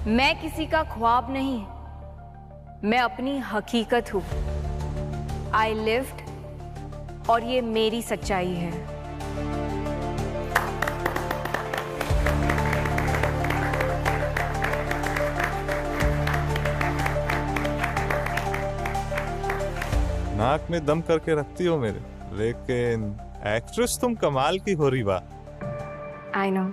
मैं किसी का ख्वाब नहीं, मैं अपनी हकीकत हूं। आई लिव्ड और ये मेरी सच्चाई है। नाक में दम करके रखती हो मेरे, लेकिन एक्ट्रेस तुम कमाल की हो रीवा। I know.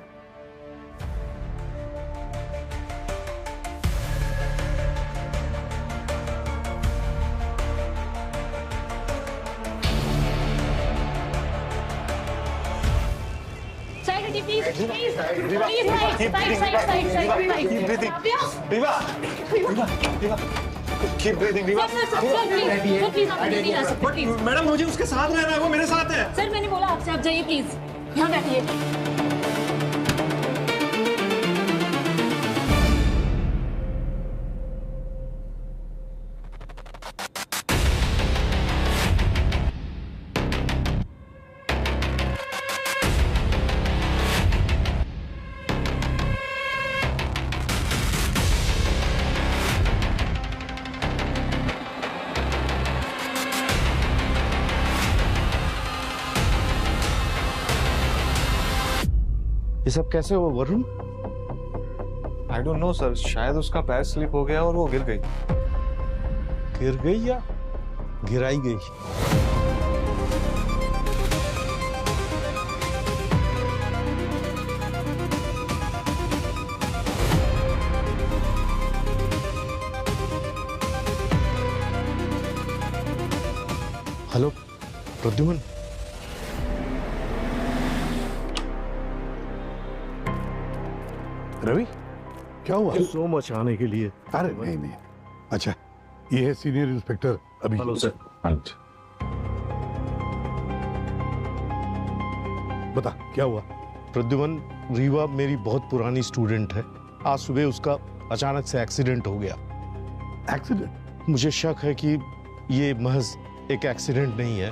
मैडम मुझे उसके साथ रहना है, वो मेरे साथ है। सर मैंने बोला आपसे, आप जाइए प्लीज, यहाँ बैठिए। ये सब कैसे हुआ Varun? I don't know sir, शायद उसका पैर स्लिप हो गया और वो गिर गई। गिर गई या गिराई गई? हेलो प्रद्युमन, रवि क्या हुआ? सो मच आने के लिए। अरे नहीं नहीं, अच्छा ये है सीनियर इंस्पेक्टर अभी। Hello sir. बता क्या हुआ? प्रद्युमन, रीवा मेरी बहुत पुरानी स्टूडेंट है। आज सुबह उसका अचानक से एक्सीडेंट हो गया। एक्सीडेंट? मुझे शक है कि ये महज एक एक्सीडेंट नहीं है,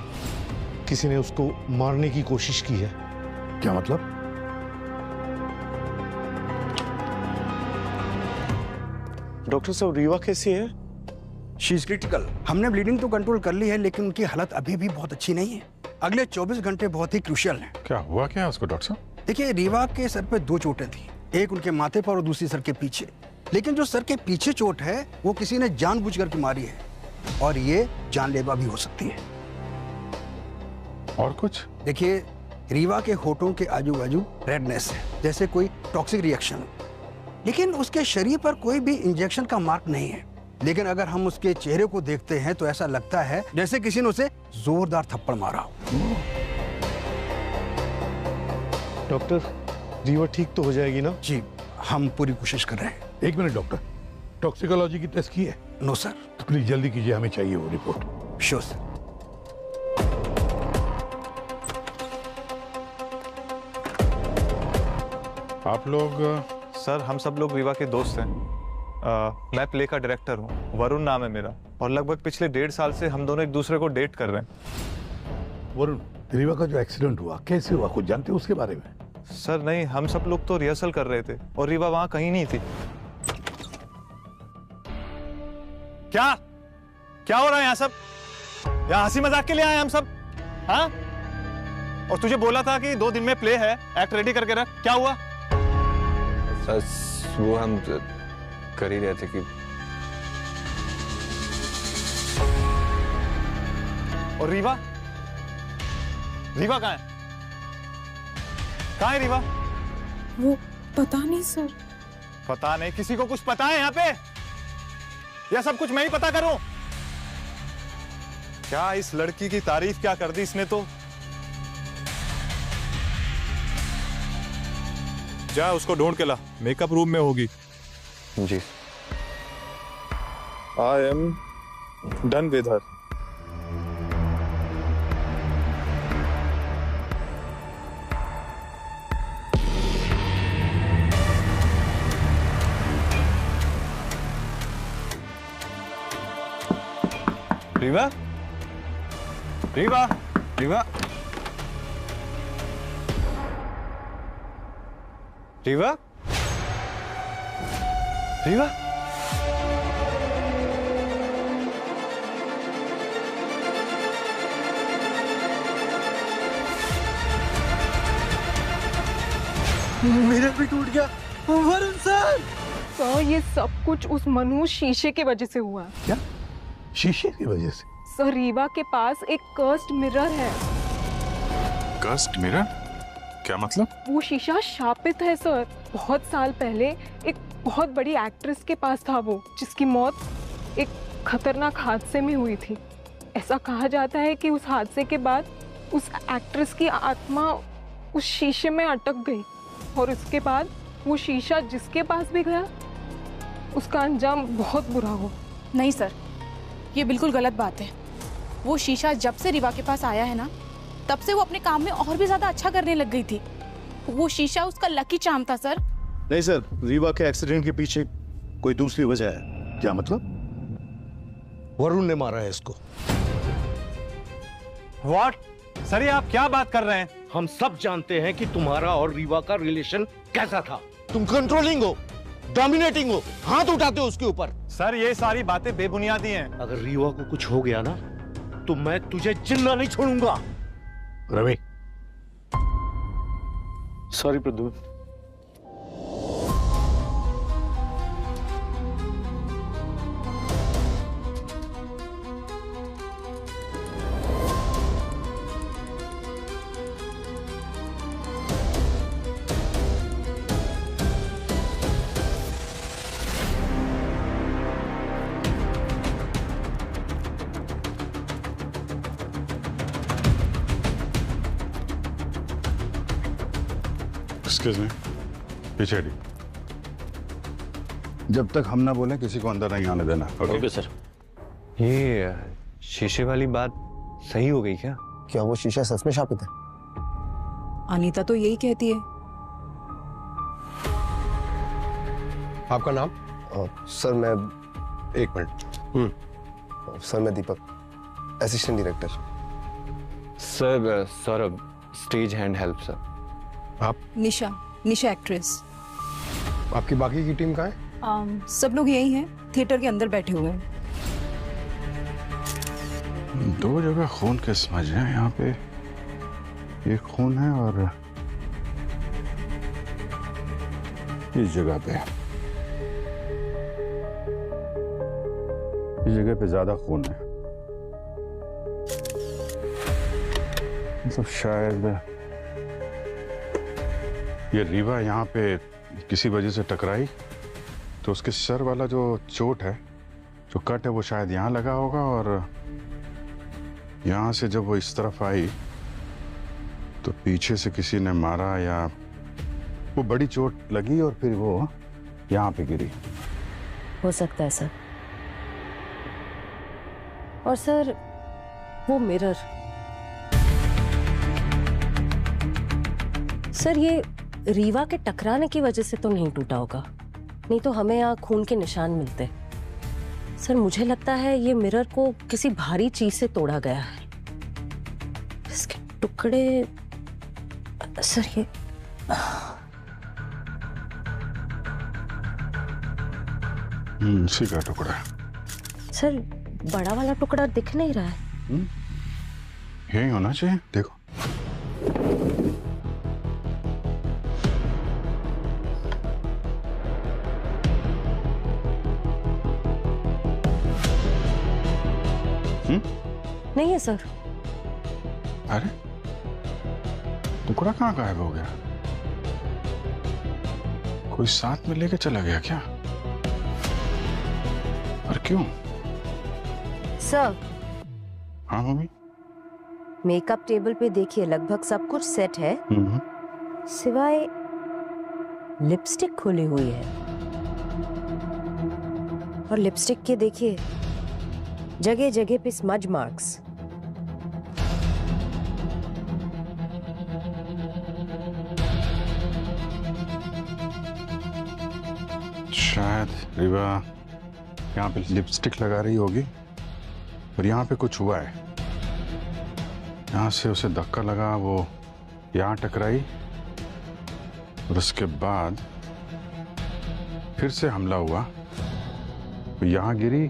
किसी ने उसको मारने की कोशिश की है। क्या मतलब? डॉक्टर साहब, रीवा कैसी है? She is critical. हमने ब्लीडिंग तो कंट्रोल कर ली है, लेकिन उनकी हालत अभी भी बहुत अच्छी नहीं है। अगले 24 घंटे बहुत ही क्रूशियल हैं। क्या हुआ क्या उसको डॉक्टर साहब? देखिए, रीवा के सर पे 2 चोटें थी, एक उनके माथे पर और दूसरी सर के पीछे। लेकिन जो सर के पीछे चोट है वो किसी ने जानबूझकर के मारी है और ये जानलेवा भी हो सकती है। और कुछ? देखिए, रीवा के होठों के आजू बाजू रेडनेस है, जैसे कोई टॉक्सिक रिएक्शन। लेकिन उसके शरीर पर कोई भी इंजेक्शन का मार्क नहीं है। लेकिन अगर हम उसके चेहरे को देखते हैं तो ऐसा लगता है जैसे किसी ने उसे जोरदार थप्पड़ मारा हो। डॉक्टर, रीवा ठीक तो हो जाएगी ना? जी, हम पूरी कोशिश कर रहे हैं। एक मिनट डॉक्टर, टॉक्सिकोलॉजी की टेस्ट की है? No sir. तो प्लीज जल्दी कीजिए, हमें चाहिए वो रिपोर्ट। Sure sir. आप लोग? सर हम सब लोग रीवा के दोस्त हैं। मैं प्ले का डायरेक्टर हूँ, वरुण नाम है मेरा, और लगभग पिछले 1.5 साल से हम दोनों एक दूसरे को डेट कर रहे हैं। वरुण, रीवा का जो एक्सीडेंट हुआ कैसे हुआ, कुछ जानते हो उसके बारे में? सर नहीं, हम सब लोग तो रिहर्सल कर रहे थे और रीवा वहां कहीं नहीं थी। क्या क्या हो रहा है यहाँ सब? यहाँ हंसी मजाक के लिए आए हम सब? हाँ, और तुझे बोला था कि 2 दिन में प्ले है, एक्ट रेडी करके रख। क्या हुआ? वो हम कर ही रहे थे कि और रीवा? रीवा कहाँ है? कहाँ है रीवा? वो पता नहीं सर। पता नहीं? किसी को कुछ पता है यहाँ पे? या सब कुछ मैं ही पता करूं? क्या इस लड़की की तारीफ क्या कर दी इसने तो। जा उसको ढूंढ के ला, मेकअप रूम में होगी। जी। I am done with her. Reeva, Reeva, Reeva, Reeva, Reeva, mirror भी टूट गया। वरुण सर, सर ये सब कुछ उस मनु शीशे की वजह से हुआ है। क्या? शीशे की वजह से? सर रीवा के पास एक कर्स्ड मिरर है। Cursed mirror? क्या मतलब? वो शीशा शापित है सर। बहुत साल पहले एक बहुत बड़ी एक्ट्रेस के पास था वो, जिसकी मौत एक खतरनाक हादसे में हुई थी। ऐसा कहा जाता है कि उस हादसे के बाद उस एक्ट्रेस की आत्मा उस शीशे में अटक गई और उसके बाद वो शीशा जिसके पास भी गया उसका अंजाम बहुत बुरा हो। नहीं सर, ये बिल्कुल गलत बात है। वो शीशा जब से रीवा के पास आया है ना, तब से वो अपने काम में और भी ज्यादा अच्छा करने लग गई थी। वो शीशा उसका लकी चार्म था सर। नहीं सर, रीवा के एक्सीडेंट के पीछे कोई दूसरी वजह है। क्या मतलब? वरुण ने मारा है इसको। व्हाट? सर ये आप क्या बात कर रहे हैं? हम सब जानते हैं कि तुम्हारा और रीवा का रिलेशन कैसा था। तुम कंट्रोलिंग हो, डोमिनेटिंग हो, हाथ उठाते हो उसके ऊपर। सर ये सारी बातें बेबुनियादी हैं। अगर रीवा को कुछ हो गया ना तो मैं तुझे जिंदा नहीं छोड़ूंगा। Ravi, sorry Pradyumna. Excuse me, पीछे हटिए। जब तक हम ना बोले किसी को अंदर नहीं आने देना। Okay sir. ये शीशे वाली बात सही हो गई क्या? क्या वो शीशा सच में शापित है? अनीता तो यही कहती है। आपका नाम? सर मैं, एक मिनट। सर मैं Deepak, assistant director. Sir Saurabh, stage hand help sir. आप? निशा एक्ट्रेस। आपकी बाकी की टीम कहाँ है? सब लोग यही हैं, थिएटर के अंदर बैठे हुए हैं। दो जगह खून के समझ हैं यहाँ पे। एक खून है और इस जगह पे, इस जगह पे ज्यादा खून है। मतलब शायद ये रीवा यहाँ पे किसी वजह से टकराई तो उसके सर वाला जो चोट है, जो कट है, वो शायद यहाँ लगा होगा और यहाँ से जब वो इस तरफ आई तो पीछे से किसी ने मारा या वो बड़ी चोट लगी और फिर वो यहाँ पे गिरी। हो सकता है सर। और सर वो मिरर, सर ये रीवा के टकराने की वजह से तो नहीं टूटा होगा, नहीं तो हमें यहाँ खून के निशान मिलते। सर मुझे लगता है ये मिरर को किसी भारी चीज से तोड़ा गया है। इसके टुकड़े, सर ये इसी का टुकड़ा। सर बड़ा वाला टुकड़ा दिख नहीं रहा है। यही होना चाहिए, देखो। नहीं है सर। अरे टुकड़ा कहाँ गायब हो गया? कोई साथ में लेके चला गया क्या? और क्यों? सर। हाँ मम्मी। मेकअप टेबल पे देखिए लगभग सब कुछ सेट है, सिवाय लिपस्टिक खुली हुई है। और लिपस्टिक के देखिए जगह जगह पे स्मज मार्क्स। शायद रीवा यहाँ पे लिपस्टिक लगा रही होगी और यहाँ पे कुछ हुआ है। यहाँ से उसे धक्का लगा, वो यहाँ टकराई और उसके बाद फिर से हमला हुआ, तो यहां गिरी,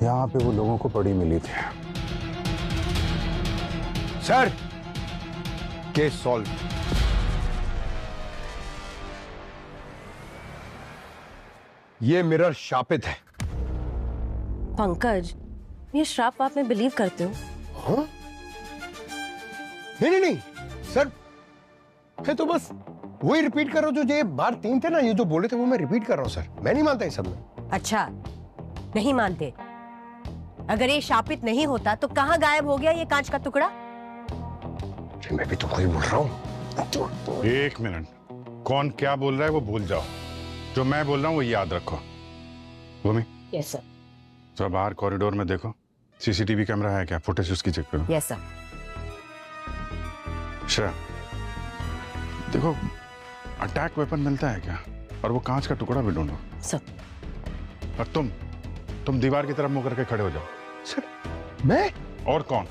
यहां पे वो लोगों को बड़ी मिली थी। Sir, case solve. ये मिरर शापित है। पंकज, ये श्राप आप में बिलीव करते हो? हाँ? नहीं, सर, मैं तो बस वही रिपीट कर रहा हूँ जो ये बार 3 थे ना, ये जो बोले थे वो मैं रिपीट कर रहा हूँ सर। मैं नहीं मानता इन सब में। अच्छा, नहीं मानते? अगर ये शापित नहीं होता तो कहाँ गायब हो गया ये कांच का टुकड़ा? मैं भी तो वही बोल रहा हूँ। एक मिनट, कौन क्या बोल रहा है वो भूल जाओ, जो मैं बोल रहा हूँ वो याद रखो। भूमि। Yes sir. तो बाहर कॉरिडोर में देखो, सीसीटीवी कैमरा है क्या, फुटेज उसकी चेक करो। Yes sir. श्रेया, देखो अटैक वेपन मिलता है क्या, और वो कांच का टुकड़ा भी ढूंढो। सर। और तुम दीवार की तरफ मुंह करके खड़े हो जाओ। सर, मैं? और कौन?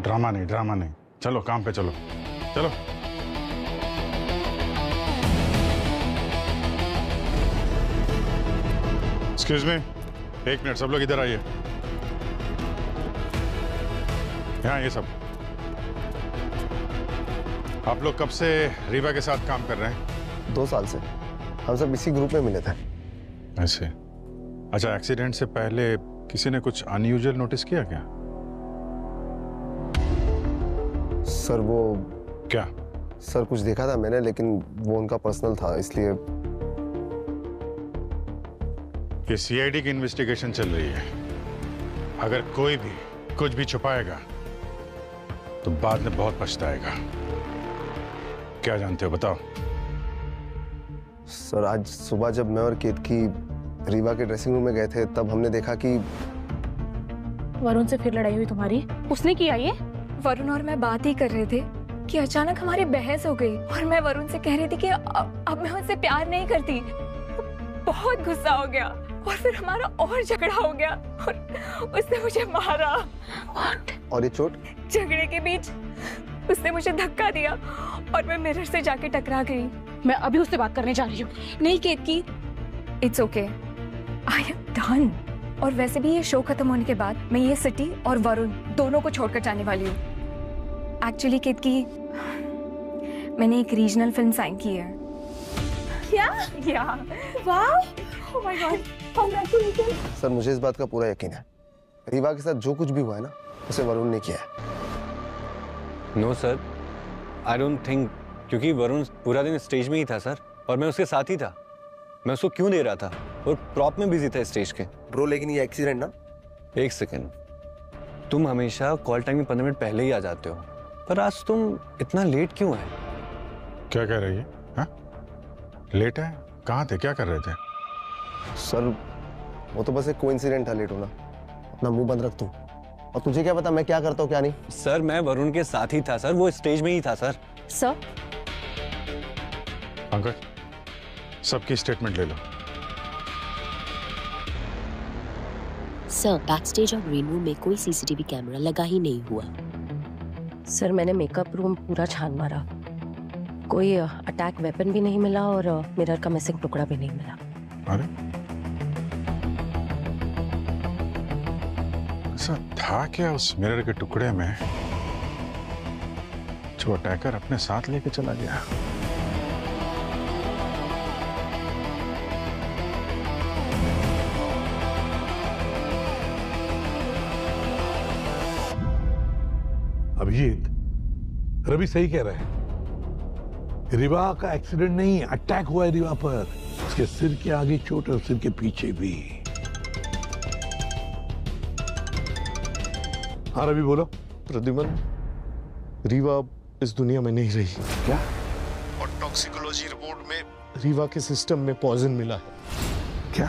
ड्रामा नहीं, चलो काम पे चलो। एक्सक्यूज मी, 1 मिनट, सब लोग इधर आइए। यहाँ ये सब, आप लोग कब से रीवा के साथ काम कर रहे हैं? 2 साल से हम सब इसी ग्रुप में मिले थे। ऐसे? अच्छा, एक्सीडेंट से पहले किसी ने कुछ अनयूजुअल नोटिस किया क्या? सर वो क्या? सर कुछ देखा था मैंने, लेकिन वो उनका पर्सनल था, इसलिए। ये सीआईडी की इन्वेस्टिगेशन चल रही है, अगर कोई भी कुछ भी छुपाएगा तो बाद में बहुत पछताएगा। क्या जानते हो, बताओ। सर, आज सुबह जब मैं और केतकी रीवा के ड्रेसिंग रूम में गए थे, तब हमने देखा कि वरुण से फिर लड़ाई हुई तुम्हारी? उसने किया ये? वरुण और मैं बात ही कर रहे थे कि अचानक हमारी बहस हो गई, और मैं वरुण से कह रही थी कि अब मैं उससे प्यार नहीं करती। बहुत गुस्सा हो गया, और फिर हमारा और झगड़ा हो गया, और उसने मुझे मारा। और ये चोट? झगड़े के बीच उसने मुझे धक्का दिया, और मैं मिरर से जाके टकरा गई। मैं अभी उससे बात करने जा रही हूँ। नहीं Ketaki, it's okay, I am done. और वैसे भी ये शो खत्म होने के बाद मैं ये सिटी और वरुण दोनों को छोड़कर जाने वाली हूँ। एक्चुअली केतकी, मैंने एक रीजनल फिल्म साइन की है। क्या? वाह, oh my God, congratulation. Sir, मुझे इस बात का पूरा यकीन है, रीवा के साथ जो कुछ भी हुआ है ना, उसे वरुण ने किया है। No sir, I don't think, क्योंकि वरुण पूरा दिन स्टेज में ही था सर, और मैं उसके साथ ही था। मैं उसको क्यों दे रहा था, और प्रॉप में बिजी था स्टेज के। ब्रो, लेकिन ये एक्सीडेंट ना। 1 सेकेंड, तुम हमेशा कॉल टाइम में 15 मिनट पहले ही आ जाते हो, पर आज तुम इतना लेट क्यों है? क्या कह रही है? हाँ? लेट है? कहाँ थे, क्या कर रहे थे? सर, वो तो बस एक कोइंसिडेंट था लेट होना। अपना मुंह बंद रख तू। और तुझे क्या पता मैं क्या करता हूँ क्या नहीं? सर, मैं वरुण के साथ ही था सर, वो स्टेज में ही था सर। सर, पंकज, सबकी स्टेटमेंट ले लो। सर, बैकस्टेज और ग्रीन रूम में कोई सीसीटीवी कैमरा लगा ही नहीं हुआ। सर, मैंने मेकअप रूम पूरा छान मारा, कोई अटैक वेपन भी नहीं मिला, और मिरर का मिसिंग टुकड़ा भी नहीं मिला। अरे, ऐसा था क्या उस मिरर के टुकड़े में जो अटैकर अपने साथ लेके चला गया? अभिजीत, रवि सही कह रहे हैं। रीवा का एक्सीडेंट नहीं, अटैक हुआ है रीवा पर। उसके सिर के आगे चोट और सिर के पीछे भी। हाँ रवि, बोलो। प्रद्युमन, रीवा इस दुनिया में नहीं रही। क्या? और टॉक्सिकोलॉजी रिपोर्ट में रीवा के सिस्टम में पॉइजन मिला है। क्या?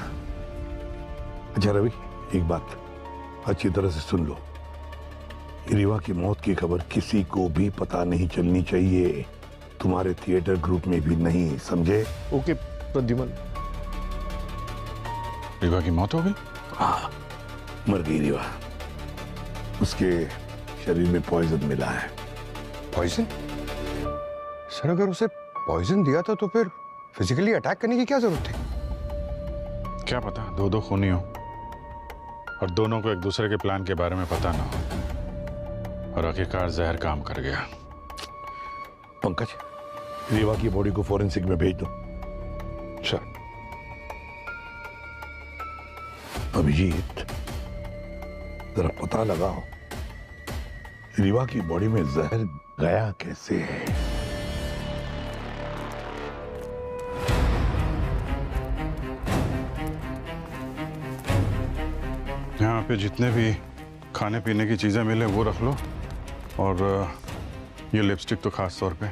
अच्छा रवि, एक बात अच्छी तरह से सुन लो। रीवा की मौत की खबर किसी को भी पता नहीं चलनी चाहिए, तुम्हारे थिएटर ग्रुप में भी नहीं, समझे? ओके प्रद्युमन। रीवा की मौत हो गई? हाँ, मर गई रीवा। उसके शरीर में पॉइजन मिला है। पॉइजन? सर अगर उसे पॉइजन दिया था तो फिर फिजिकली अटैक करने की क्या जरूरत थी? क्या पता दो दो खूनी हो और दोनों को एक दूसरे के प्लान के बारे में पता ना हो और आखिरकार जहर काम कर गया। पंकज, रीवा की बॉडी को फोरेंसिक में भेज दो। सर। अभिजीत, जरा पता लगाओ रीवा की बॉडी में जहर गया कैसे है। यहाँ पे जितने भी खाने पीने की चीजें मिले वो रख लो और ये लिपस्टिक तो खास तौर पे।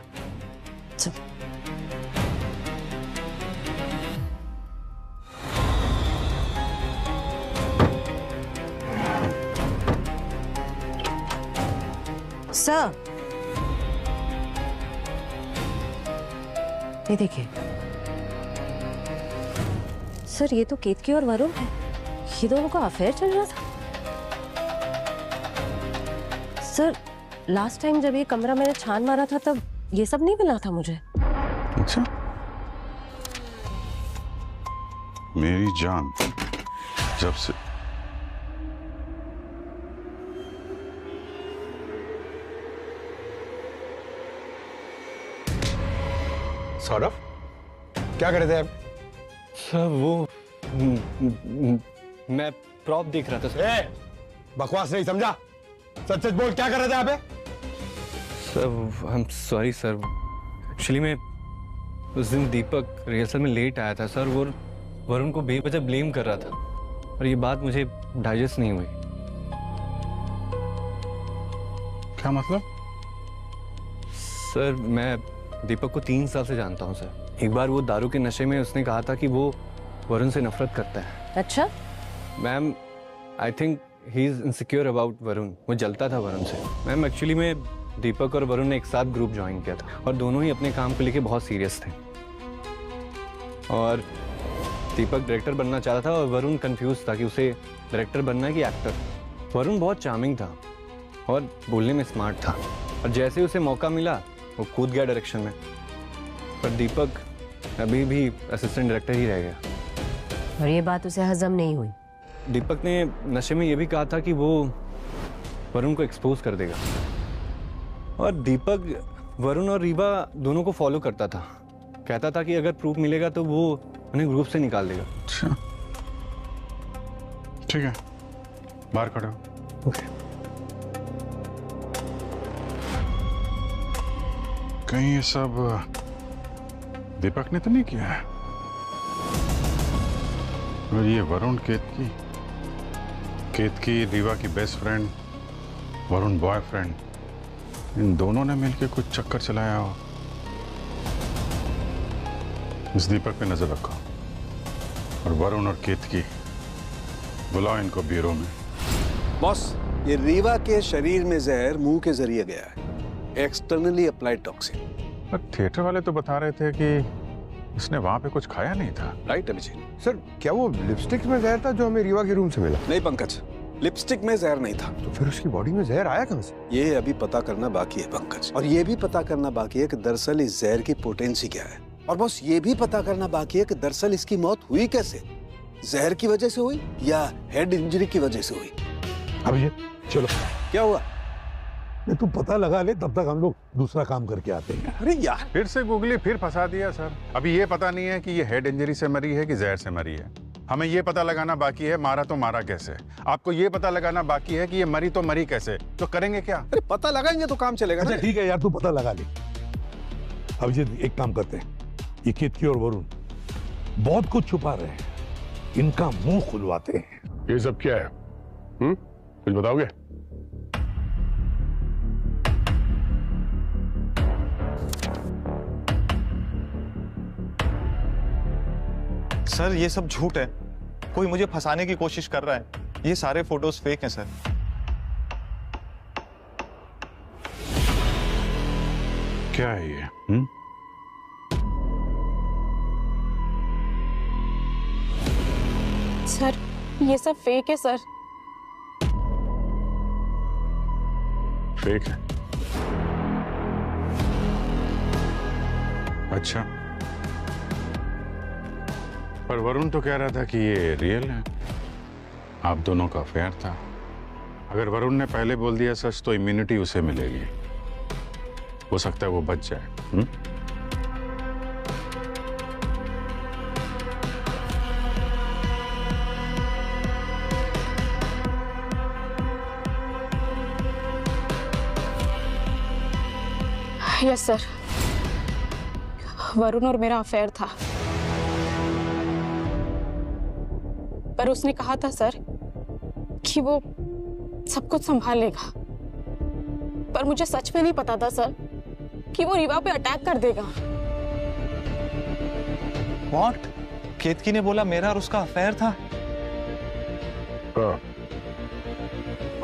सर, ये देखिए सर, ये तो केतकी और वरुण है। ये दोनों का अफेयर चल रहा था। सर, लास्ट टाइम जब ये कमरा मैंने छान मारा था तब ये सब नहीं मिला था मुझे। अच्छा, मेरी जान, जब से सौरभ, क्या कर रहे थे आप? सर वो मैं प्रॉप देख रहा था सर। बकवास नहीं, समझा? सच सच बोल, क्या कर रहे थे आप? Sir I am sorry sir, actually मैं उस दिन दीपक रिहर्सल में लेट आया था सर। वो वरुण को बेवजह ब्लेम कर रहा था और ये बात मुझे डाइजेस्ट नहीं हुई। क्या मतलब? सर मैं दीपक को 3 साल से जानता हूँ सर। एक बार वो दारू के नशे में उसने कहा था कि वो वरुण से नफरत करता है। अच्छा? Ma'am, I think he is insecure about Varun. वो जलता था वरुण से। मैम एक्चुअली में दीपक और वरुण ने एक साथ ग्रुप ज्वाइन किया था और दोनों ही अपने काम को लेके बहुत सीरियस थे। और दीपक डायरेक्टर बनना चाहता था और वरुण कंफ्यूज था कि उसे डायरेक्टर बनना है कि एक्टर। वरुण बहुत चार्मिंग था और बोलने में स्मार्ट था और जैसे उसे मौका मिला वो कूद गया डायरेक्शन में। पर दीपक अभी भी असिस्टेंट डायरेक्टर ही रह गया। और ये बात उसे हजम नहीं हुई। दीपक ने नशे में ये भी कहा था कि वो वरुण को एक्सपोज कर देगा और दीपक वरुण और रीवा दोनों को फॉलो करता था। कहता था कि अगर प्रूफ मिलेगा तो वो उन्हें ग्रुप से निकाल देगा। अच्छा, ठीक है, बाहर खड़े हो। ओके। कहीं ये सब दीपक ने तो नहीं किया है? और ये वरुण केतकी रीवा की बेस्ट फ्रेंड, वरुण बॉयफ्रेंड, इन दोनों ने मिलकर कुछ चक्कर चलाया हो। इस दीपक पे नजर रखो और वरुण और केतकी बुलाओ इनको ब्यूरो में। बॉस, ये रीवा के शरीर में जहर मुंह के जरिए गया है, एक्सटर्नली अप्लाइड टॉक्सिन। पर थिएटर वाले तो बता रहे थे कि इसने वहां पे कुछ खाया नहीं था। राइट अभिजीत। सर, क्या वो लिपस्टिक में जहर था जो हमें रीवा के रूम से मिला? नहीं पंकज, लिपस्टिक में जहर नहीं था। तो फिर उसकी बॉडी में जहर आया कहां से? ये अभी पता करना बाकी है पंकज, और ये भी पता करना बाकी है कि दरअसल इस जहर की पोटेंसी क्या है। और बस ये भी पता करना बाकी है कि दरअसल इसकी मौत हुई कैसे, जहर की वजह से हुई या हेड इंजरी की वजह से हुई। अभिजीत चलो। क्या हुआ? तू पता लगा ले, तब तक हम लोग दूसरा काम करके आते हैं। अरे यार, फिर से गूगली फिर फंसा दिया सर। अभी ये पता नहीं है कि ये हेड इंजरी से मरी है कि जहर से मरी है। हमें ये पता लगाना बाकी है मारा तो मारा कैसे। आपको ये पता लगाना बाकी है कि ये मरी तो मरी कैसे। तो करेंगे क्या? अरे पता लगाएंगे तो काम चलेगा। अच्छा ठीक है यार, तू पता लगा ले। अभिजीत एक काम करते हैं, ये केतकी और वरुण बहुत कुछ छुपा रहे हैं, इनका मुंह खुलवाते हैं। ये सब क्या है? कुछ बताओगे? सर ये सब झूठ है, कोई मुझे फंसाने की कोशिश कर रहा है। ये सारे फोटोज फेक हैं सर। क्या है ये? सर ये सब फेक है सर। फेक है। अच्छा, पर वरुण तो कह रहा था कि ये रियल है, आप दोनों का अफेयर था। अगर वरुण ने पहले बोल दिया सच तो इम्यूनिटी उसे मिलेगी, हो सकता है वो बच जाए। यस सर, वरुण और मेरा अफेयर था, पर उसने कहा था सर कि वो सब कुछ संभाल लेगा, पर मुझे सच में नहीं पता था सर कि वो रीवा पे अटैक कर देगा। व्हाट? केतकी ने बोला मेरा और उसका अफेयर था? हाँ,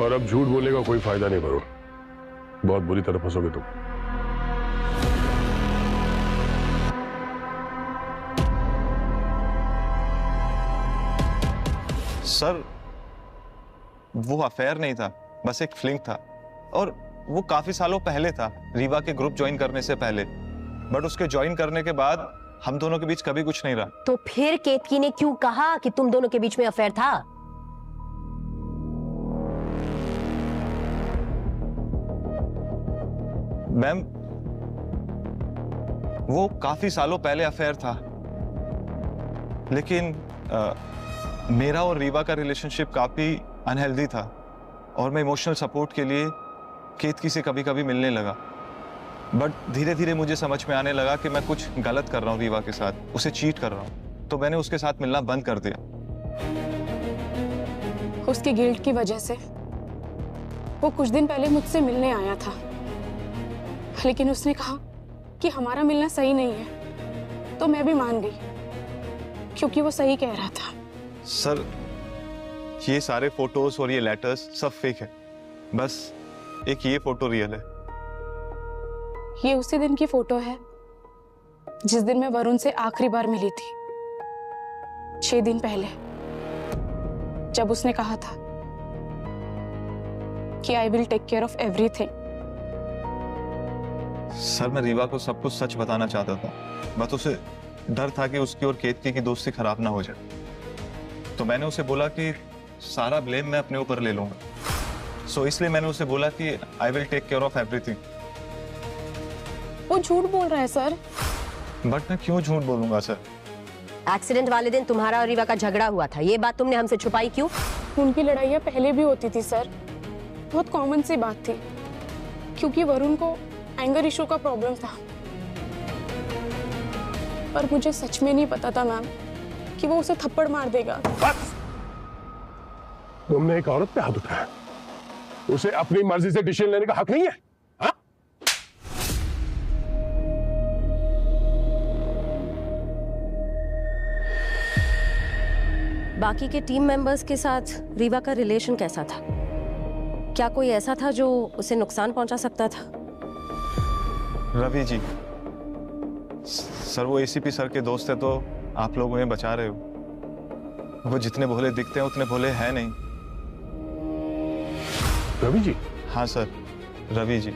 और अब झूठ बोलने का कोई फायदा नहीं वरुण, बहुत बुरी तरह फंसोगे तुम। सर, वो अफेयर नहीं था, बस एक फ्लिंग था, और वो काफी सालों पहले था, रीवा के ग्रुप ज्वाइन करने से पहले। बट उसके ज्वाइन करने के बाद हम दोनों के बीच कभी कुछ नहीं रहा। तो फिर केतकी ने क्यों कहा कि तुम दोनों के बीच में अफेयर था? मैम, वो काफी सालों पहले अफेयर था, लेकिन मेरा और रीवा का रिलेशनशिप काफी अनहेल्दी था, और मैं इमोशनल सपोर्ट के लिए केतकी से कभी कभी मिलने लगा। बट धीरे धीरे मुझे समझ में आने लगा कि मैं कुछ गलत कर रहा हूँ रीवा के साथ, उसे चीट कर रहा हूँ, तो मैंने उसके साथ मिलना बंद कर दिया। उसके गिल्ट की वजह से वो कुछ दिन पहले मुझसे मिलने आया था, लेकिन उसने कहा कि हमारा मिलना सही नहीं है, तो मैं भी मान गई, क्योंकि वो सही कह रहा था। सर, ये सारे फोटोज और ये लेटर्स सब फेक है, बस एक ये फोटो रियल है। ये उसी दिन की फोटो है जिस दिन मैं वरुण से आखिरी बार मिली थी, 6 दिन पहले, जब उसने कहा था कि I will take care of everything. Sir, मैं रीवा को सब कुछ सच बताना चाहता था, बस उसे डर था कि उसकी और केतकी की दोस्ती खराब ना हो जाए, तो मैंने उसे बोला कि सारा ब्लेम मैं अपने ऊपर ले लूंगा। सो इसलिए मैंने उसे बोला कि I will take care of everything. वो झूठ बोल रहा है सर। बट मैं क्यों झूठ बोलूंगा सर? एक्सीडेंट वाले दिन तुम्हारा और रीवा का झगड़ा हुआ था, ये बात तुमने हमसे छुपाई क्यों? उनकी लड़ाइयाँ पहले भी होती थी सर, बहुत कॉमन सी बात थी, क्योंकि वरुण को एंगर इशू का प्रॉब्लम था। पर मुझे सच में नहीं पता था मैम कि वो उसे थप्पड़ मार देगा। बस! तुमने एक औरत पे हाथ उठाया, उसे अपनी मर्जी से डिसीजन लेने का हक नहीं है? हा? बाकी के टीम मेंबर्स के साथ रीवा का रिलेशन कैसा था? क्या कोई ऐसा था जो उसे नुकसान पहुंचा सकता था? रवि जी, सर वो एसीपी सर के दोस्त है, तो आप लोग उन्हें बचा रहे हो। वो जितने भोले दिखते हैं उतने भोले हैं नहीं। रवि जी? हाँ सर, रवि जी।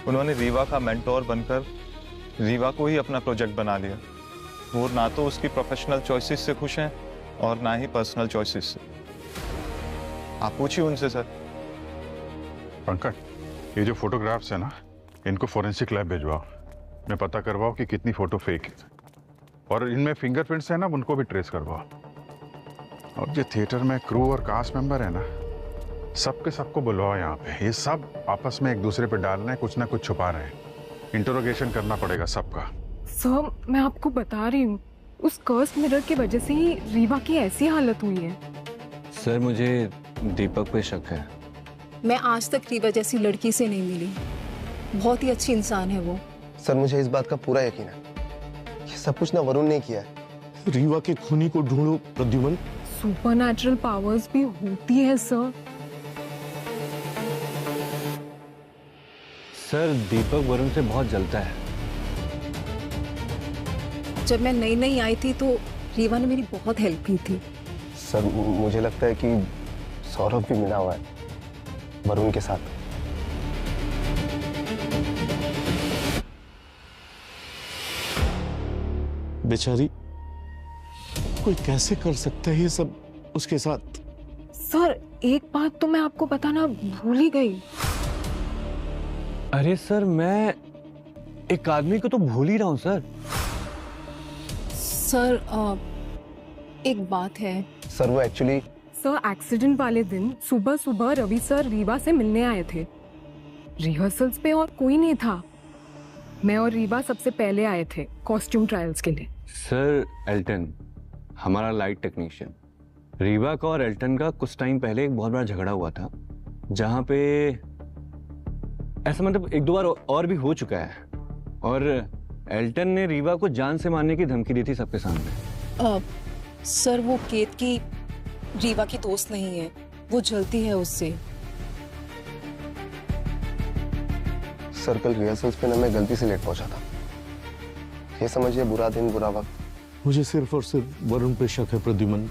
उन्होंने रीवा का मेंटोर बनकर रीवा को ही अपना प्रोजेक्ट बना लिया। वो ना तो उसकी प्रोफेशनल चॉइसेस से खुश हैं और ना ही पर्सनल चॉइसेस से। आप पूछिए उनसे सर। पंकज, ये जो फोटोग्राफ्स है ना, इनको फोरेंसिक लैब भिजवाओ, मैं पता करवाओ कि कितनी फोटो फेक है, और इनमें फिंगरप्रिंट्स है ना, उनको भी ट्रेस करवाओ। और जो थिएटर में क्रू और कास्ट मेंबर है ना, सबके सबको बुलवाओ यहाँ पे। ये सब आपस में एक दूसरे पे डाल रहे हैं, कुछ ना कुछ छुपा रहे हैं। इंटरोगेशन करना पड़ेगा सबका। सर, मैं आपको बता रही हूँ, उस कर्स मिरर की वजह से ही रीवा की ऐसी हालत हुई है। सर, मुझे दीपक पे शक है। मैं आज तक रीवा जैसी लड़की से नहीं मिली, बहुत ही अच्छी इंसान है वो। सर, मुझे इस बात का पूरा यकीन है, ये सब कुछ ना वरुण ने किया है। रीवा के खूनी को ढूंढो प्रद्युमन। सुपरनैचुरल पावर्स भी होती है सर। सर, दीपक वरुण से बहुत जलता है। जब मैं नई नई आई थी तो रीवा ने मेरी बहुत हेल्प की थी। सर, मुझे लगता है कि सौरभ भी मिला हुआ है वरुण के साथ। बेचारी, कोई कैसे कर सकता है ये सब उसके साथ? सर एक बात तो मैं आपको बताना भूल ही गई। अरे सर, मैं एक आदमी को तो भूल ही रहा हूँ सर। सर एक बात है। सर वो एक्चुअली सर एक्सीडेंट वाले दिन सुबह सुबह रवि सर रीवा से मिलने आए थे। रिहर्सल्स पे और कोई नहीं था। मैं और रीवा सबसे पहले आए थे कॉस्ट्यूम ट्रायल्स के लिए। सर एल्टन हमारा लाइट टेक्नीशियन, रीवा का और एल्टन का कुछ टाइम पहले एक बहुत बड़ा झगड़ा हुआ था, जहाँ पे ऐसा मतलब एक दो बार और भी हो चुका है, और एल्टन ने रीवा को जान से मारने की धमकी दी थी सबके सामने। सर वो केत की रीवा की दोस्त नहीं है, वो जलती है उससे। सर कल रिहर्सल्स पे ना मैं गलती से लेट पहुंचा था। ये समझिए बुरा दिन बुरा वक्त। मुझे सिर्फ और सिर्फ वरुण पे शक है प्रद्युमन,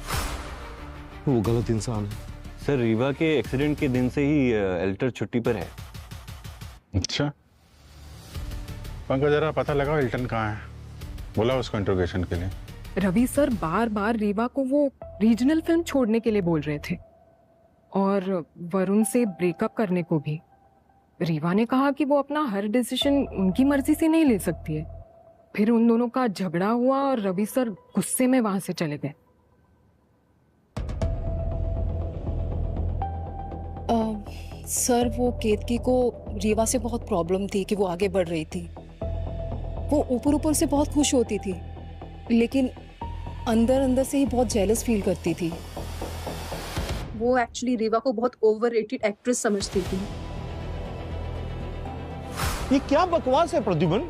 वो गलत इंसान है। सर रीवा के एक्सीडेंट के दिन से ही एल्टर छुट्टी पर है। अच्छा पंकज, जरा पता लगाओ एल्टन कहाँ है, बोला उसको इंट्रोगेशन के लिए। रवि सर बार बार रीवा को वो रीजनल फिल्म छोड़ने के लिए बोल रहे थे और वरुण से ब्रेकअप करने को भी। रीवा ने कहा कि वो अपना हर डिसीजन उनकी मर्जी से नहीं ले सकती है। फिर उन दोनों का झगड़ा हुआ और रवि सर गुस्से में वहां से चले गए। सर वो केतकी को रीवा से बहुत प्रॉब्लम थी कि वो आगे बढ़ रही थी। वो ऊपर ऊपर से बहुत खुश होती थी, लेकिन अंदर अंदर से ही बहुत जेलस फील करती थी। वो एक्चुअली रीवा को बहुत ओवररेटेड एक्ट्रेस समझती थी। ये क्या बकवास है प्रद्युमन?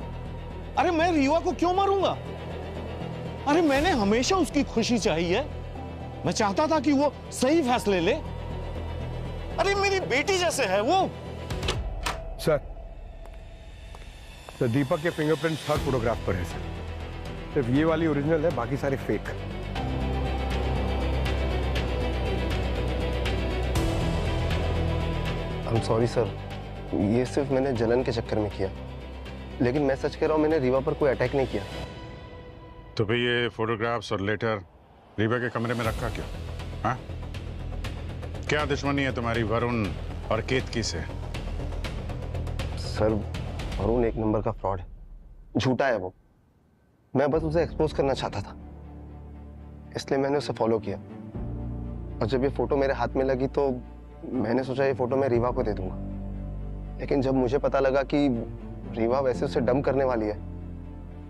अरे मैं रीवा को क्यों मारूंगा? अरे मैंने हमेशा उसकी खुशी चाही है। मैं चाहता था कि वो सही फैसले ले। अरे मेरी बेटी जैसे है वो। सर दीपक के फिंगरप्रिंट्स हर फोटोग्राफ पर है सर। सिर्फ ये वाली ओरिजिनल है, बाकी सारे fake. I am sorry sir, ये सिर्फ मैंने जलन के चक्कर में किया, लेकिन मैं सच कह रहा हूँ मैंने रीवा पर कोई अटैक नहीं किया। तो भाई ये फोटोग्राफ्स और लेटर रीवा के कमरे में रखा क्यों? हाँ, क्या दुश्मनी है तुम्हारी वरुण और केतकी से? सर वरुण एक नंबर का फ्रॉड है, झूठा है वो। मैं बस उसे एक्सपोज करना चाहता था, इसलिए मैंने उसे फॉलो किया। और जब ये फोटो मेरे हाथ में लगी तो मैंने सोचा ये फोटो मैं रीवा को दे दूंगा, लेकिन जब मुझे पता लगा कि रीवा वैसे उसे डंप करने वाली है,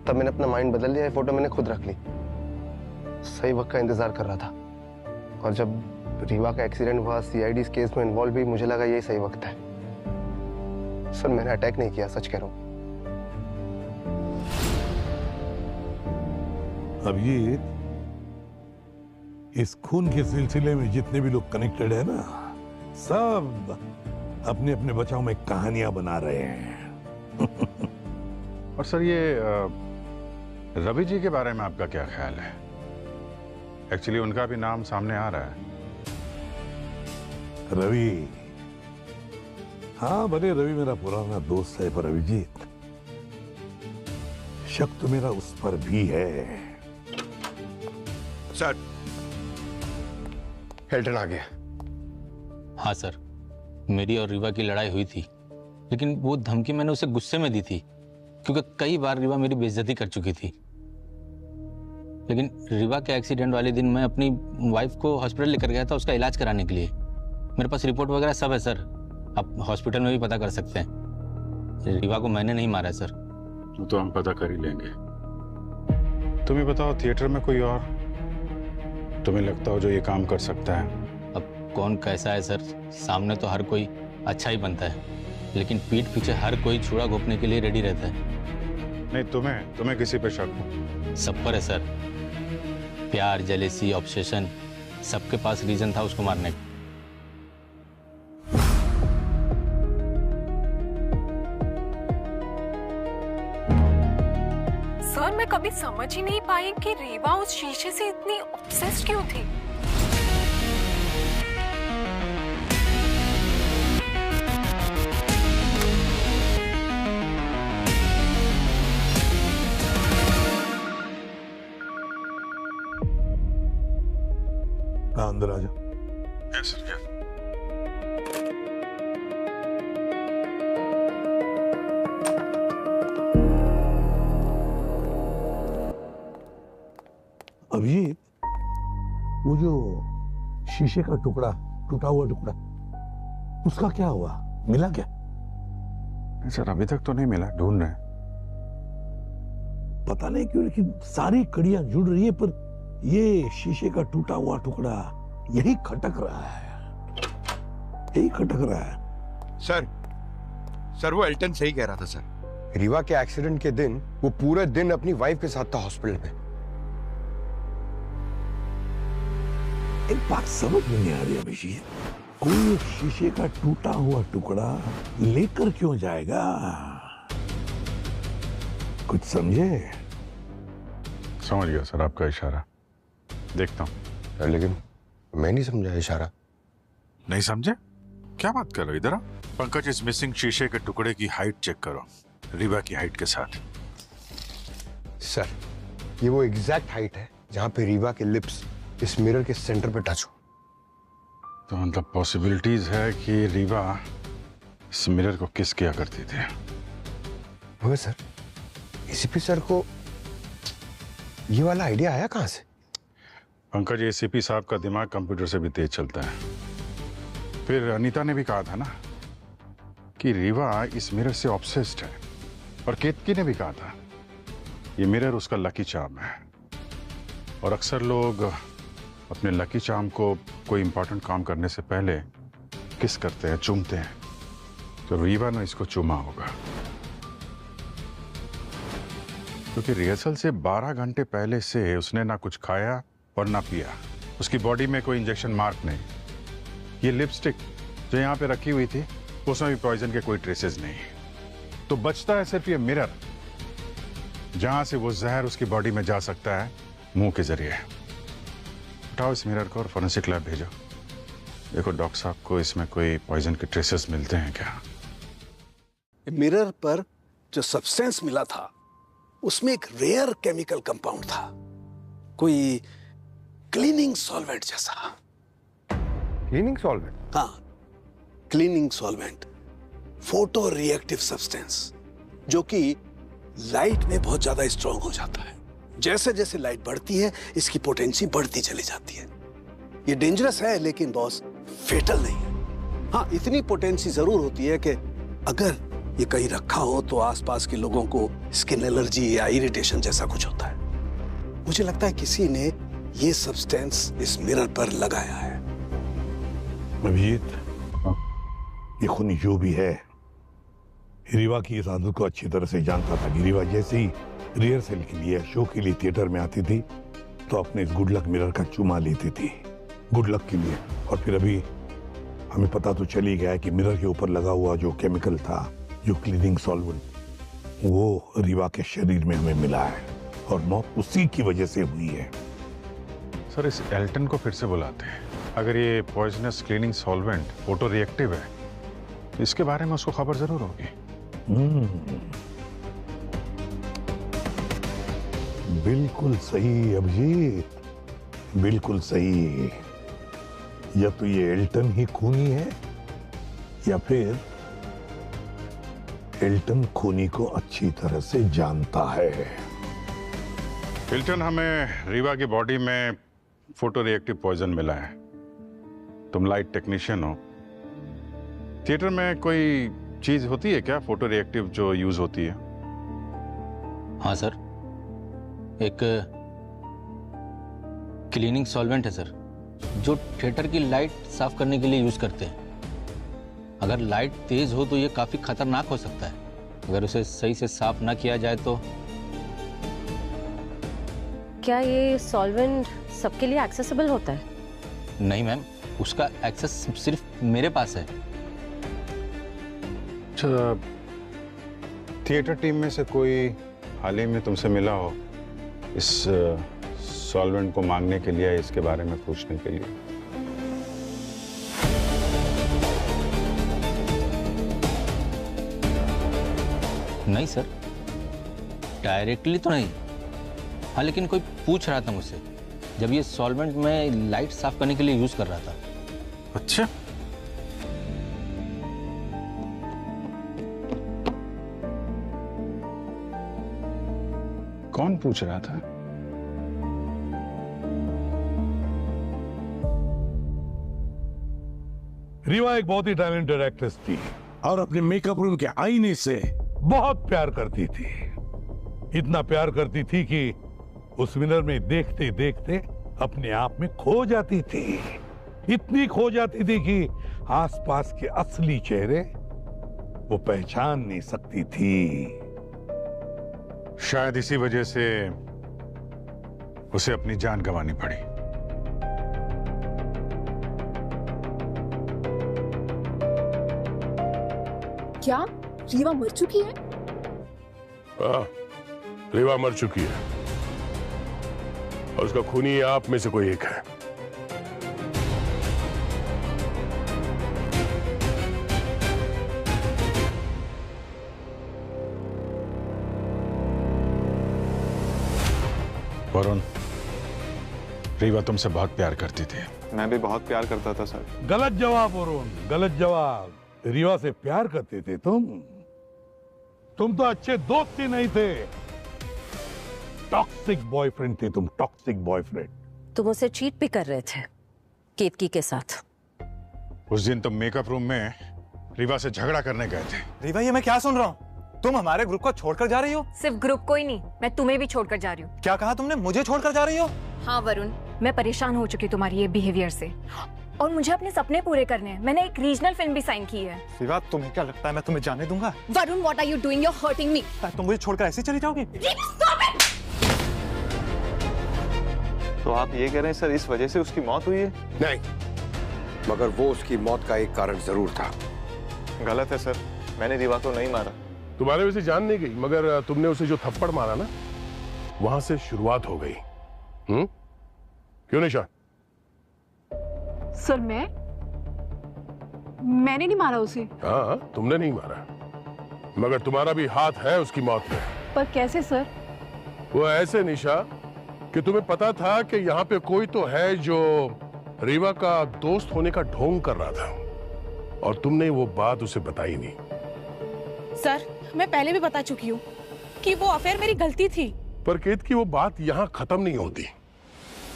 तब मैंने अपना माइंड बदल लिया। ये फोटो मैंने खुद रख ली। सही वक्त का इंतजार कर रहा था, और जब रीवा का एक्सीडेंट हुआ, सीआईडी केस में इन्वॉल्व भी, मुझे लगा यही सही वक्त है। सर मैंने अटैक नहीं किया, सच कह रहा हूं। अब ये इस खून के सिलसिले में जितने भी लोग कनेक्टेड है ना, सब अपने अपने बचाव में कहानियां बना रहे हैं। और सर ये रवि जी के बारे में आपका क्या ख्याल है? एक्चुअली उनका भी नाम सामने आ रहा है। रवि, हाँ भले रवि मेरा पुराना दोस्त है, पर अभिजीत शक तो मेरा उस पर भी है। सर हेल्टन आ गया। हाँ सर, मेरी और रीवा की लड़ाई हुई थी, लेकिन वो धमकी मैंने उसे गुस्से में दी थी, क्योंकि कई बार रीवा मेरी बेइज्जती कर चुकी थी। लेकिन रीवा के एक्सीडेंट वाले दिन मैं अपनी वाइफ को हॉस्पिटल लेकर गया था उसका इलाज कराने के लिए। मेरे पास रिपोर्ट वगैरह सब है सर, आप हॉस्पिटल में भी पता कर सकते हैं। रीवा को मैंने नहीं मारा सर। तो हम पता कर ही लेंगे। तुम ही बताओ, थिएटर में कोई और तुम्हें लगता हो जो ये काम कर सकता है? अब कौन कैसा है सर, सामने तो हर कोई अच्छा ही बनता है, लेकिन पीठ पीछे हर कोई छुरा घोंपने के लिए रेडी रहता है। नहीं, तुम्हें किसी पे शक हो? सब पर है सर। प्यार, जेलेसी, ऑब्सेशन, सबके पास रीजन था उसको मारने का। सर मैं कभी समझ ही नहीं पाई कि रीवा उस शीशे से इतनी ऑब्सेस्ड क्यों थी। हाँ अंदर आ जा। Yes sir. अभिजीत, वो जो शीशे का टुकड़ा, टूटा हुआ टुकड़ा, उसका क्या हुआ? मिला क्या? सर अभी तक तो नहीं मिला, ढूंढ रहे हैं। पता नहीं क्यों लेकिन सारी कड़ियां जुड़ रही है, पर ये शीशे का टूटा हुआ टुकड़ा यही खटक रहा है, यही खटक रहा है। सर वो एल्टन सही कह रहा था सर। रीवा के एक्सीडेंट के दिन वो पूरे दिन अपनी वाइफ के साथ था हॉस्पिटल में। एक बात समझ में नहीं आ रही अभिजीत, कोई एक शीशे का टूटा हुआ टुकड़ा लेकर क्यों जाएगा? कुछ समझे? समझ गया सर आपका इशारा, देखता हूँ। लेकिन मैं नहीं समझा इशारा। नहीं समझे? क्या बात कर रहे हो? इधर आओ। पंकज, इस मिसिंग शीशे के टुकड़े की हाइट चेक करो, रीवा की हाइट के साथ। सर ये वो एग्जैक्ट हाइट है जहां पे रीवा के लिप्स इस मिरर के सेंटर पे टच हो। तो मतलब पॉसिबिलिटीज है कि रीवा इस मिरर को किस किया करती थी। मगर सर एसीपी सर को ये वाला आइडिया आया कहां से? पंकज, एसीपी साहब का दिमाग कंप्यूटर से भी तेज चलता है। फिर अनीता ने भी कहा था ना कि रीवा इस मिरर से ऑब्सेस्ड है, और केतकी ने भी कहा था ये मिरर उसका लकी चार्म है। और अक्सर लोग अपने लकी चार्म को कोई इंपॉर्टेंट काम करने से पहले किस करते हैं, चूमते हैं। तो रीवा ने इसको चूमा होगा, क्योंकि रिहर्सल से 12 घंटे पहले से उसने ना कुछ खाया और ना पिया। उसकी बॉडी में कोई इंजेक्शन मार्क नहीं। ये लिपस्टिक जो यहाँ पे रखी हुई थी उसमें भी पॉइजन के कोई ट्रेसेस नहीं। तो बचता है सिर्फ ये मिरर, जहां से वो जहर उसकी बॉडी में जा सकता है, मुंह के जरिए। उठाओ इस मिरर को और फोरेंसिक लैब भेजो। देखो डॉक्टर साहब को इसमें कोई पॉइजन के ट्रेसेस मिलते हैं क्या। मिरर पर जो सब्सटेंस मिला था उसमें एक रेयर केमिकल कंपाउंड था, कोई क्लीनिंग सॉल्वेंट जैसा। Cleaning solvent? हाँ, cleaning solvent, photo reactive substance, जो कि लाइट में बहुत ज्यादा स्ट्रांग हो जाता है। जैसे जैसे लाइट बढ़ती है इसकी पोटेंसी बढ़ती चली जाती है। ये डेंजरस है लेकिन बॉस फेटल नहीं है। हाँ, इतनी पोटेंसी जरूर होती है कि अगर ये कहीं रखा हो तो आसपास के लोगों को स्किन एलर्जी या इरिटेशन जैसा कुछ होता है। मुझे लगता है किसी ने ये सब्सटेंस इस मिरर पर लगाया है। अभिजीत, ये खूनी जो भी है रीवा की इस आदत को अच्छी तरह से जानता था कि रीवा जैसे ही रिहर्सल के लिए, शो के लिए थिएटर में आती थी तो अपने इस गुड लक मिरर का चूमा लेती थी, गुड लक के लिए। और फिर अभी हमें पता तो चल ही गया है कि मिरर के ऊपर लगा हुआ जो केमिकल था, जो क्लीनिंग सॉल्वेंट, वो रीवा के शरीर में हमें मिला है और मौत उसी की वजह से हुई है। सर इस एल्टन को फिर से बुलाते हैं। अगर ये poisonous cleaning solvent photo reactive है, इसके बारे में उसको खबर जरूर होगी। बिल्कुल सही अभिजीत, बिल्कुल सही। या तो ये एल्टन ही खूनी है या फिर एल्टन खूनी को अच्छी तरह से जानता है। एल्टन, हमें रीवा की बॉडी में फोटो रिएक्टिव पॉइजन मिला है। तुम लाइट टेक्नीशियन हो, थिएटर में कोई चीज होती है क्या फोटो रिएक्टिव जो यूज होती है? हाँ सर, एक क्लीनिंग सॉल्वेंट है सर, जो थिएटर की लाइट साफ करने के लिए यूज करते हैं। अगर लाइट तेज हो तो ये काफी खतरनाक हो सकता है। अगर उसे सही से साफ ना किया जाए तो। क्या ये सॉल्वेंट सबके लिए एक्सेसिबल होता है? नहीं मैम, उसका एक्सेस सिर्फ मेरे पास है। अच्छा, थिएटर टीम में से कोई हाल ही में तुमसे मिला हो इस सॉल्वेंट को मांगने के लिए, इसके बारे में पूछने के लिए? नहीं सर, डायरेक्टली तो नहीं। हाँ, लेकिन कोई पूछ रहा था मुझसे जब ये सॉल्वेंट में लाइट साफ करने के लिए यूज कर रहा था। अच्छा, कौन पूछ रहा था? रीवा एक बहुत ही टैलेंटेड एक्ट्रेस थी और अपने मेकअप रूम के आईने से बहुत प्यार करती थी। इतना प्यार करती थी कि उस मिरर में देखते देखते अपने आप में खो जाती थी। इतनी खो जाती थी कि आसपास के असली चेहरे वो पहचान नहीं सकती थी। शायद इसी वजह से उसे अपनी जान गंवानी पड़ी। क्या रीवा मर चुकी है? हाँ, रीवा मर चुकी है और उसका खूनी आप में से कोई एक है। वरुण, रीवा तुमसे बहुत प्यार करती थी। मैं भी बहुत प्यार करता था सर। गलत जवाब वरुण, गलत जवाब। रीवा से प्यार करते थे तुम तो अच्छे दोस्त ही नहीं थे, टॉक्सिक बॉयफ्रेंड थे तुम, टॉक्सिक बॉयफ्रेंड। तुम उसे चीट भी कर रहे थे केतकी के साथ। उस दिन तुम मेकअप रूम में रीवा से झगड़ा करने गए थे। रीवा, ये मैं क्या सुन रहा हूँ? तुम हमारे ग्रुप को छोड़कर जा रही हो? सिर्फ ग्रुप को ही नहीं, मैं तुम्हें भी छोड़कर जा रही हूँ। क्या कहा तुमने? मुझे छोड़कर जा रही हो? हाँ वरुण, मैं परेशान हो चुकी तुम्हारी ये बिहेवियर से और मुझे अपने सपने पूरे करने हैं। मैंने एक रीजनल फिल्म भी साइन की है। रीवा, तुम्हें क्या लगता है मैं तुम्हें जाने दूंगा? Varun, what are you doing? You are hurting me. तुम मुझे छोड़कर ऐसे चली जाओगी? तो आप ये कह रहे हैं सर इस वजह से उसकी मौत हुई है? नहीं, मगर वो उसकी मौत का एक कारण जरूर था। गलत है सर, मैंने रीवा को नहीं मारा। तुम्हारे वैसे जान नहीं गई, मगर तुमने उसे जो थप्पड़ मारा ना, वहां से शुरुआत हो गई। क्यों निशा? सर मैंने नहीं मारा उसे। हाँ, तुमने नहीं मारा, मगर तुम्हारा भी हाथ है उसकी मौत में। पर कैसे सर? वो ऐसे निशा कि तुम्हें पता था कि यहाँ पे कोई तो है जो रीवा का दोस्त होने का ढोंग कर रहा था और तुमने वो बात उसे बताई नहीं। सर, मैं पहले भी बता चुकी हूँ कि वो अफेयर मेरी गलती थी। पर केत की वो बात यहाँ खत्म नहीं होती।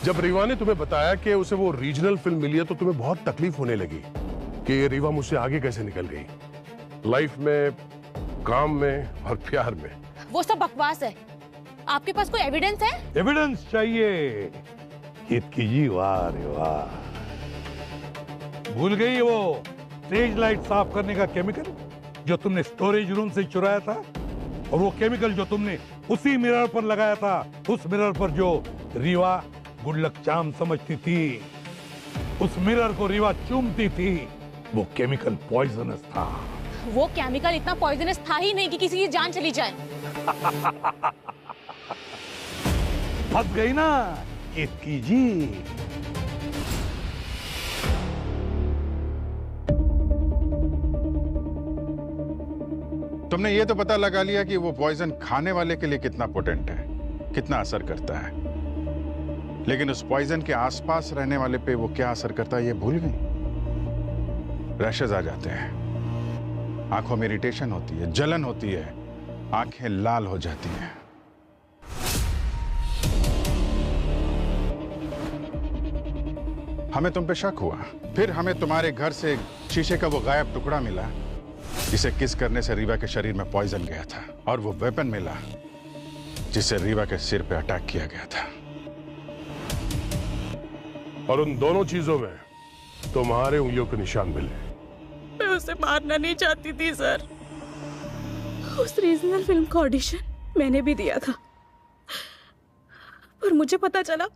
जब रीवा ने तुम्हें बताया कि उसे वो रीजनल फिल्म मिली है तो तुम्हें बहुत तकलीफ होने लगी कि ये रीवा मुझसे आगे कैसे निकल गई, लाइफ में, काम में और प्यार में। वो सब बकवास है। आपके पास कोई एविडेंस है? एविडेंस चाहिए? केतकी जी, वाह रे वाह। भूल गई वो स्टेज लाइट साफ करने का केमिकल जो तुमने स्टोरेज रूम से चुराया था, और वो केमिकल जो तुमने उसी मिरर पर लगाया था, उस मिरर पर जो रीवा गुडलक चाम समझती थी, उस मिरर को रीवा चूमती थी, वो केमिकल पॉइजनस था। वो केमिकल इतना पॉइजनस था ही नहीं कि किसी की जान चली जाए। फंस गई ना केतकी जी। तुमने ये तो पता लगा लिया कि वो पॉइजन खाने वाले के लिए कितना पोटेंट है, कितना असर करता है, लेकिन उस पॉइजन के आसपास रहने वाले पे वो क्या असर करता है ये भूल गई। रैशेज आ जाते हैं, आंखों में इरिटेशन होती है, जलन होती है, आंखें लाल हो जाती हैं। हमें तुम पे शक हुआ, फिर हमें तुम्हारे घर से शीशे का वो गायब टुकड़ा मिला जिसे किस करने से रीवा के शरीर में पॉइजन गया था, और वो वेपन मिला जिसे रीवा के सिर पे अटैक किया गया था। और उन दोनों चीजों में तुम्हारे उंगलियों के निशान मिले। मैं उसे मारना नहीं चाहती थी सर। उस रीजनल फिल्म का ऑडिशन मैंने भी दिया था, पर मुझे पता चला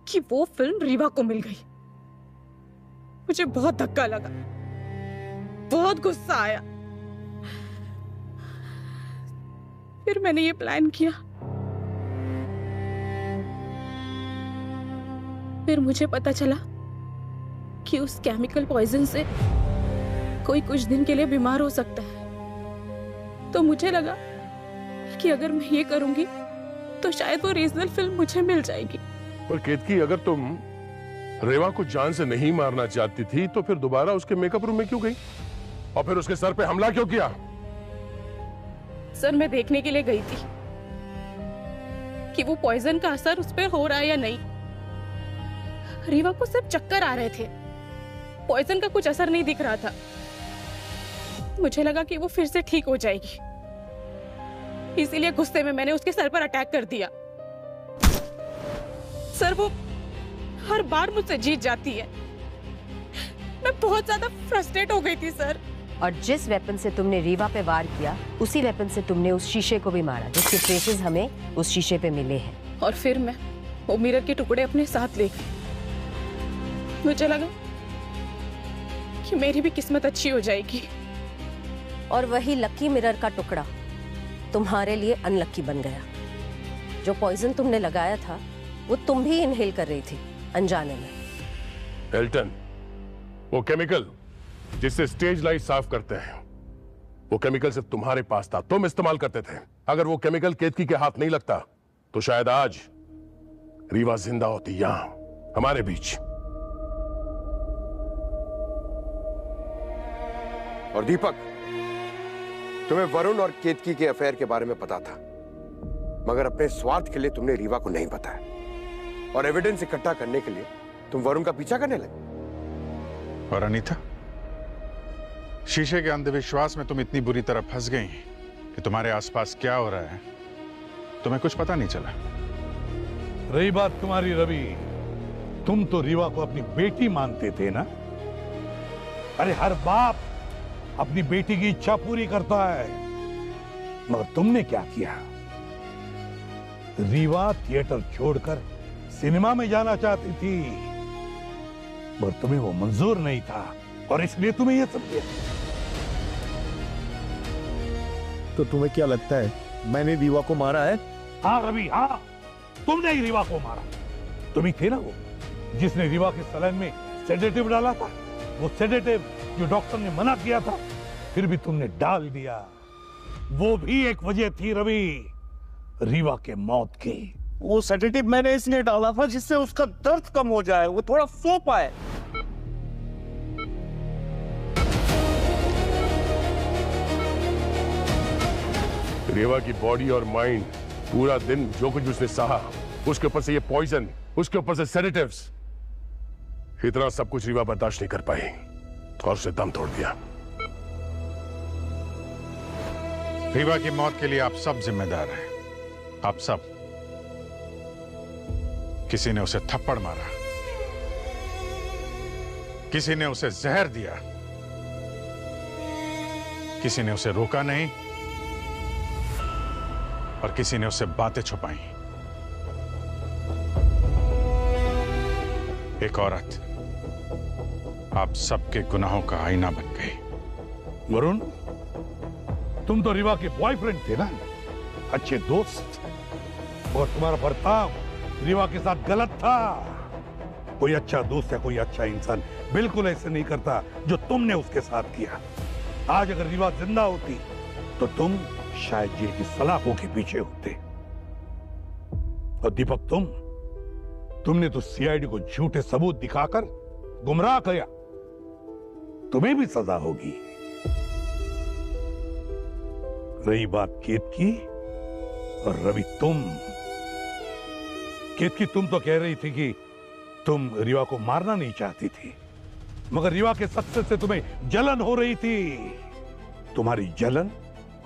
कि वो फिल्म रीवा को मिल गई। मुझे बहुत धक्का लगा, बहुत गुस्सा आया। फिर मैंने ये प्लान किया। फिर मुझे पता चला कि उस केमिकल पॉइजन से कोई कुछ दिन के लिए बीमार हो सकता है। तो मुझे लगा कि अगर मैं ये करूंगी तो शायद वो रीजनल फिल्म मुझे मिल जाएगी। पर केतकी, अगर तुम रेवा को जान से नहीं मारना चाहती थी तो फिर दोबारा उसके मेकअप रूम में क्यों गई और फिर उसके सर पे हमला क्यों किया? सर मैं देखने के लिए गई थी कि वो पॉइजन का असर उस पर हो रहा है या नहीं। रीवा को सिर्फ चक्कर आ रहे थे, पॉइजन का कुछ असर नहीं दिख रहा था। मुझे लगा कि वो फिर से ठीक हो जाएगी, इसीलिए गुस्से में मैंने उसके सर पर अटैक कर दिया। सर वो हर बार मुझसे जीत जाती है। मैं बहुत ज्यादा फ्रस्ट्रेट हो गई थी सर। और जिस वेपन से तुमने रीवा पे वार किया, उसी वेपन से तुमने उस शीशे को भी मारा, जिसके ट्रेसेस हमें उस शीशे पे मिले हैं। और फिर मैं वो मिरर के टुकड़े अपने साथ ले गई। मुझे लगा कि मेरी भी किस्मत अच्छी हो जाएगी। और वही लकी मिरर का टुकड़ा तुम्हारे लिए अनलकी बन गया। जो पॉइजन तुमने लगाया था वो तुम भी इनहेल कर रही थी अनजाने में। एल्टन, वो केमिकल जिससे स्टेज लाइट साफ करते हैं, वो केमिकल सिर्फ तुम्हारे पास था, तुम इस्तेमाल करते थे। अगर वो केमिकल केतकी के हाथ नहीं लगता तो शायद आज रीवा जिंदा होती यहां हमारे बीच। और दीपक, तुम्हें वरुण और केतकी के अफेयर के बारे में पता था, मगर अपने स्वार्थ के लिए तुमने रीवा को नहीं बताया और एविडेंस इकट्ठा करने के लिए तुम वरुण का पीछा करने लगे। और अनीता, शीशे के अंधविश्वास में तुम इतनी बुरी तरह फंस गई कि तुम्हारे आसपास क्या हो रहा है तुम्हें कुछ पता नहीं चला। रही बात तुम्हारी रवि, तुम तो रीवा को अपनी बेटी मानते थे ना? अरे हर बाप अपनी बेटी की इच्छा पूरी करता है, मगर तुमने क्या किया? रीवा थिएटर छोड़कर सिनेमा में जाना चाहती थी, मगर तुम्हें वो मंजूर नहीं था और इसलिए तुम्हें यह सब किया। तो तुम्हें क्या लगता है मैंने रीवा को मारा है? हाँ रवि, हाँ, तुमने ही रीवा को मारा। तुम ही थे ना वो जिसने रीवा के सलाइन में सेडेटिव डाला था। वो सेडेटिव जो डॉक्टर ने मना किया था, फिर भी तुमने डाल दिया। वो भी एक वजह थी रवि, रीवा के मौत की। वो सेडेटिव मैंने इसलिए डाला था जिससे उसका दर्द कम हो जाए, वो थोड़ा सो पाए। रेवा की बॉडी और माइंड पूरा दिन जो कुछ उसने सहा, उसके ऊपर से ये पॉइजन, उसके ऊपर से सेडेटिव्स, इतना सब कुछ रीवा बर्दाश्त नहीं कर पाई और उसे दम तोड़ दिया। रीवा की मौत के लिए आप सब जिम्मेदार हैं, आप सब। किसी ने उसे थप्पड़ मारा, किसी ने उसे जहर दिया, किसी ने उसे रोका नहीं और किसी ने उससे बातें छुपाई। एक औरत आप सबके गुनाहों का आईना बन गई। वरुण, तुम तो रीवा के बॉयफ्रेंड थे ना, अच्छे दोस्त, और तुम्हारा बर्ताव रीवा के साथ गलत था। कोई अच्छा दोस्त या कोई अच्छा इंसान बिल्कुल ऐसे नहीं करता जो तुमने उसके साथ किया। आज अगर रीवा जिंदा होती तो तुम शायद जेल की सलाखों के पीछे होते। और दीपक, तुमने तो सीआईडी को झूठे सबूत दिखाकर गुमराह किया, तुम्हें भी सजा होगी। रही बात केतकी और रवि, केतकी, तुम तो कह रही थी कि तुम रीवा को मारना नहीं चाहती थी, मगर रीवा के सक्सेस से तुम्हें जलन हो रही थी। तुम्हारी जलन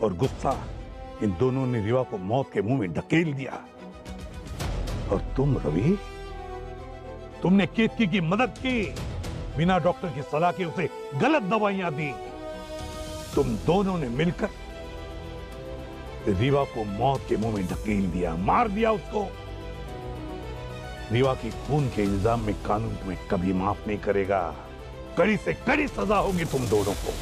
और गुस्सा, इन दोनों ने रीवा को मौत के मुंह में ढकेल दिया। और तुम रवि, तुमने केतकी की मदद की, बिना डॉक्टर की सलाह के उसे गलत दवाइयां दी। तुम दोनों ने मिलकर रीवा को मौत के मुंह में ढकेल दिया, मार दिया उसको। रीवा की खून के इल्जाम में कानून तुम्हें कभी माफ नहीं करेगा। कड़ी से कड़ी सजा होगी तुम दोनों को।